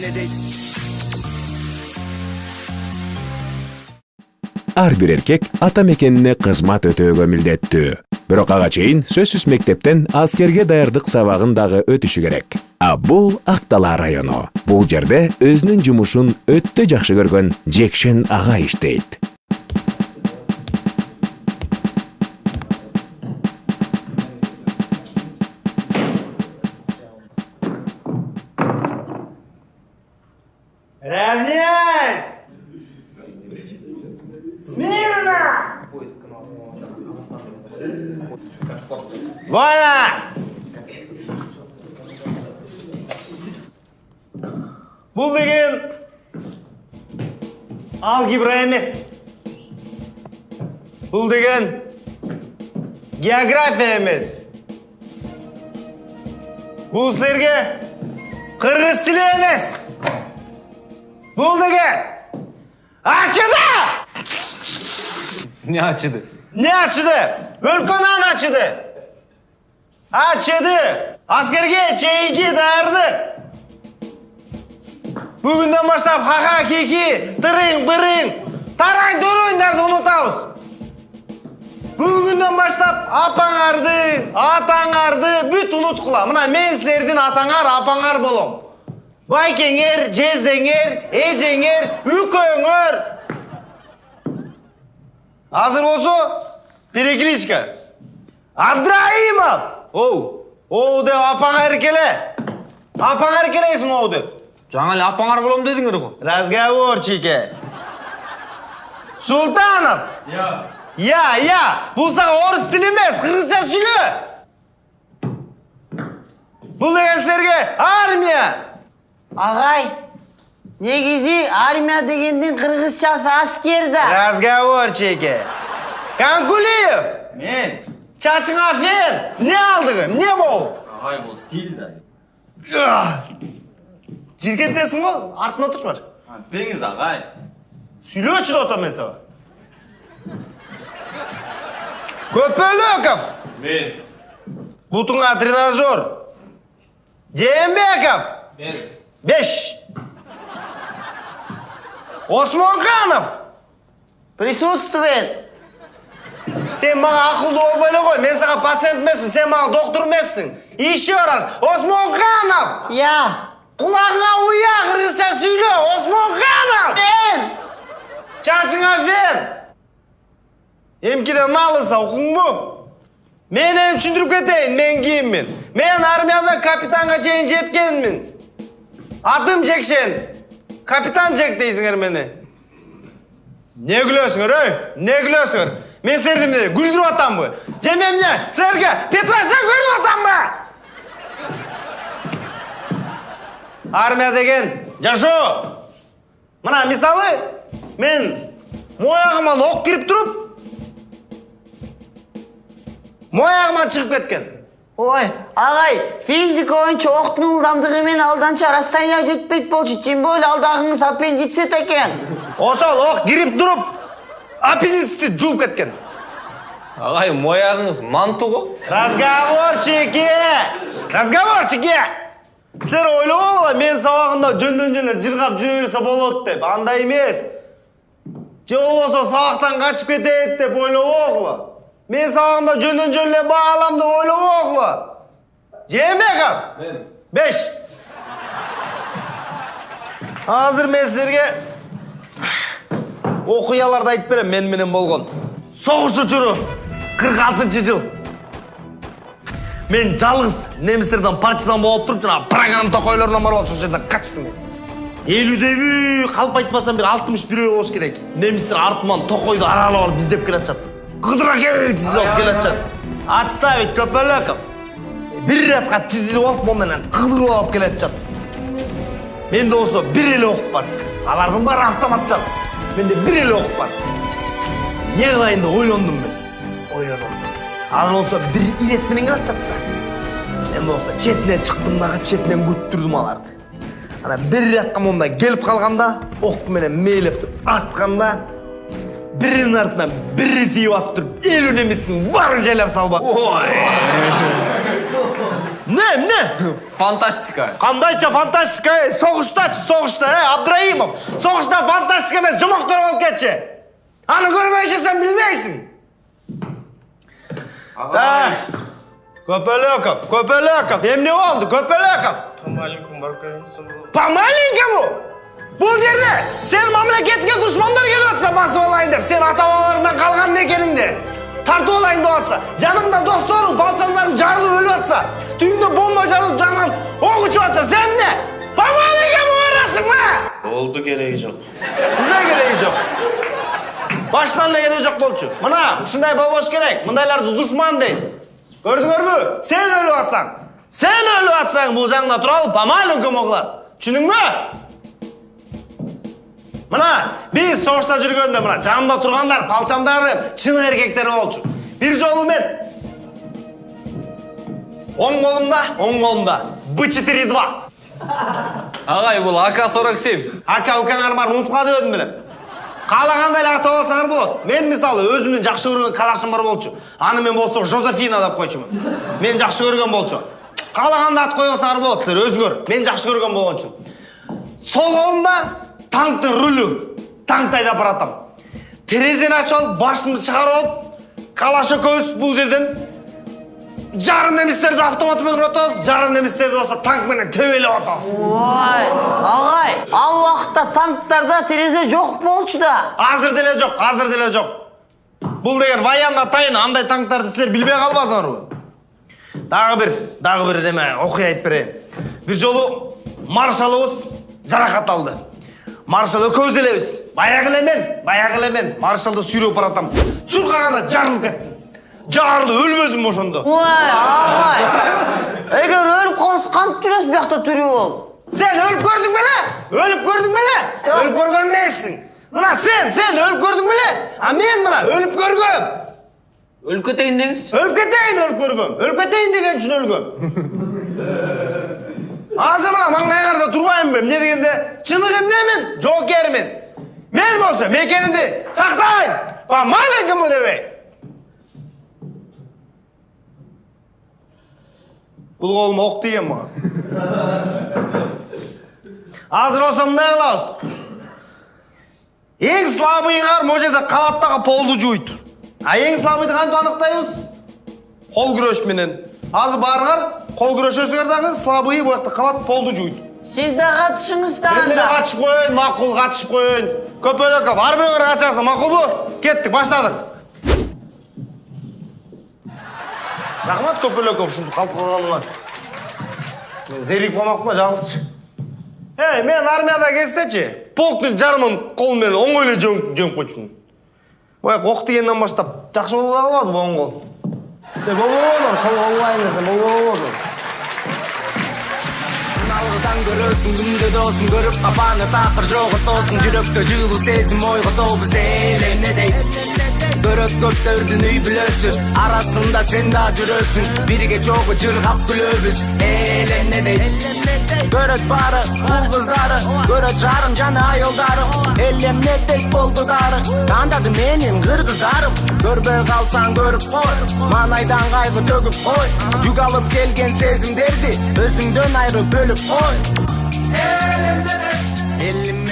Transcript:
эле дейт. Ар бир эркек ата мекенине кызмат өтөөгө милдеттүү. Бирок ага чейин сөзсүз мектептен аскерге даярдык сабагын дагы өтүшү керек. А бул Ак-Дала району. Бул жерде өзүнүн жумушун өтө жакшы көргөн Жекшен ага иштейт. Равняйсь! Смирно! Вольно! Бул деген алгебра эмес. Бул деген география эмес. Бул силерге кыргыз тили эмес. Бул деген ачыды! Не ачыды? Не ачыды? Өлкөнөн ачыды. Ачыды. Аскерге чейинки даярдык. Бүгүндөн баштап ха-ха, ки-ки, тырың-бырың, тарang-туруңдарды унутабыз. Бүгүндөн баштап апаңарды, атаңарды бүт унуткула. Мына мен силердин атаңар, апаңар болом. Байкеңер, жездеңер, эжеңер, үкөңөр. Азыр болсо, перекличка. Абдраимов! Оу деп апаңа эркеле. Апаңа эркелейсиң оу деп. Жаңа эле апаңар болом дедиңер го. Разговорчики. Султанов! Я. Бул сага орус тили эмес, кыргызча сүйлө. Бул деген силерге армия. Агай, негизи армия дегендин кыргызчасы аскер да. Разговорчики. Канкулиев. Мен. Чачыңа фен. Не алдыңы? Не бол? Агай бул стиль да. Жиркеттесің бол, артына отыршы бар. Беңиз агай. Сүйлөөчү да отам мен сага. Көпөлөков. Мен. Бутуңа тренажер. Жээнбеков. Мен. 5. Осмонханов. Присутствует. Сен мага акылдуу болбой эле кой. Мен сага пациент эмесмин, сен мага доктор эмессиң. Еще раз. Осмонханов. Я. Кулағыңа уя, кыргызча сүйлө. Осмонханов. Мен. Чачыңа фен. Эмкиден налыса укуңбу? Мен эми түшүндүрүп кетейин, мен киммин. Мен армияда капитанга чейин жеткенмин. Атым Жекшен. Капитан Жек дейсиңер мени. Не күлөсүңөр, Не күлөсүңөр? Мен силерди күлдүрүп атамбы? Же мен силерге Петросян көрүп атамбы? Армия деген жашоо. Мына мисалы, мен моягыма ок кирип туруп, моягыма чыгып кеткен. Ой, агай, физика боюнча октун ылдамдыгы менен алданча расстояние жетпейт болчу. Тем более алдагыңыз аппендицит экен. Ошол ок кирип туруп, аппендицитти жууп кеткен. Агай, моягыңыз манту го? Разговорчики! Силер ойлогола, мен сабагында жөндөн жыргап жүрө берсе болот деп. Андай эмес. Же болбосо сабактан качып кетет деп ойлогола. Мен сабагында жөндөн эле баалам деп ойлогола. Жээнбеков. Мен. 5. Азыр мен силерге окуяларды айтып берем, мен менен болгон. Согуш учуру 46-жыл. Мен жалгыз немистерден партизан болуп туруп, жана программа токойлорунан барып ошол жерден качтым мен. 50дөбү, калп айтпасам бир 61 болуш керек. Немистер артыман токойду аралап алып издеп келатышат. Кыдыра кет тизилип келатышат. Отставить Көпөлөков. Бир ратка тизилип алып, мондан кыдырып алып келатышат. Менде болсо бир эле ок бар. Алардын баары автоматчан. Менде бир эле ок бар. Не кылайын деп ойлондум мен. Ал болсо бир ирет менен келатышат да. Мен болсо четинен чыктым дагы, четинен күттүрдүм аларды. Ана бир ратка монда келип калганда, ок менен мээлеп туруп атканда, биринин артынан бири тийип ап туруп, 50 немистин баарын жайлап салбап. Emne? Fantastika. Kandayça fantastika, soğuşta, Abdurrahimov. Soğuşta fantastika emas, jumaqtar olup ketçi. Anı görmeyince sen bilmeysin. Köpelekov, emne oldu, Köpelekov? Pamalinka bu. Bu yerde sen memleketine düşmanlar geliyorsa basıp olayın dep, sen ata-babalarından kalgan nekeninde tartı olayın da olsa, yanımda dostlarım, balçanlarım jarılıp ölüp atsa, düğünde bomba jarılıp canından ok uçup atsa, sen ne? Pamalinka mı varasın mı? Oldu gereği yok. Uca gereği yok. Baştan da gereği yok bolçu. Mına, şunday bolboş gerek, mındaylardı düşman değil. Gördüңөр mü? Sen ölüp atsan. Sen ölüp atsan bu janda turalı Pamalinka moglar. Düşündün mü? Mına, biz soğuşta жүргөндө mına janımda turgandar, palçandarım, çın erkekleri bolçu. Bir jolu men oң колумда B4-2. Агай, бул АК-47. Aka-ukаңар бар, унутуп өдүм белем. Каалагандай эле ата болсаңар болот. Мен мисалы өзүмдүн жакшы көргөн калашым бар болчу. Аны мен болсо Жозефина деп койчумун. Мен жакшы көргөн болчу. Каалагандай ат койсоңар болот, силер өзгөр. Мен жакшы көргөн болгон үчүн. Сол колумда танктын рулю. Танкты айдап баратам. Терезени ачып алып, башымды чыгарып алып, калаш экөөбүз бул жерден жарым немистерди автомат менен уратабыз, жарым немистерди болсо танк менен төбөлөп атабыз. Vay, ağay, al vaqtda tanktlarda tereзе жоқ болчу да. Азыр деле жок. Бул деген военный тайын, андай танктарды силер билбей калбадыңарбы? Дагы бир неме окуя айтып берейин. Бир жолу маршалыбыз жаракат алды. Маршал экөөбүз элебиз. Баягы эле мен маршалды сүйрөп баратам. Чуркаганда жарылып кеттим. Жарылып өлбөдүм ошондо. Vay, ağay. Eger ölüp kalsa kantip жүрөсүң бuyakta türüp ol. Sen ölüp gördün belе? Ölüp görgөн эмессиң. Мына sen ölüp gördün belе? А мен мына ölüp көргөм. Өлүп кетейин деңиз. Ölüp кетейин деген үчүн өлгөм. Азыр мына маңдайгарда турбайм бе? Эмне дегенде чыныгы эмнемен? Жоокермин. Мен болсо мекенимди сактайм. Памаленкамы дебей. Бул колума ок тийген мага. Азыр болсо мындай кылабыз. Эң слабыйыңар могу жерде калаттагы полду жуйт. А эң слабыйды кантип аныктайбыз? Кол күрөш менен. Азыр барыңар, кол күрөшөсүңөр дагы слабый буякта калат полду жуйт. Siz de katışınız da Мен деле анда. катышып коеюн, макул катышып коеюн. Көпөлөкөп, ар бирөөңөр катышасың, макулбу? Кеттик, баштадык. Рахмат Көпөлөкөп ушинтип калып калганыңа. Мен зерик болмакпын жалгызчы. Мен армияда кездечи, полктун жарымын кол менен оңой эле жөңүп койчумун. Бояк ок дегенден баштап жакшы болуп калбады бу оң кол. Сен болбодуң, сол колуңайын десем болбодуң. Сыналгыдан көрөсүң күндө досуң көрүп капаны такыр жоготосуң жүрөктө жылуу сезим ойготобуз элемне дейт көрөт көптөрдүн үй бүлөсү арасында сен да жүрөсүң бирге чогуу жыргап күлөбүз элемне дейт көрөт баары бул кыздары көрөт жарым жана айылдары элемне дейт болду дары кандады менин кыргыздарым көрбөй калсаң көрүп кой маанайдан кайгы төгүп кой жүк алып келген сезимдерди өзүңдөн айырып бөлүп кой элемне дейт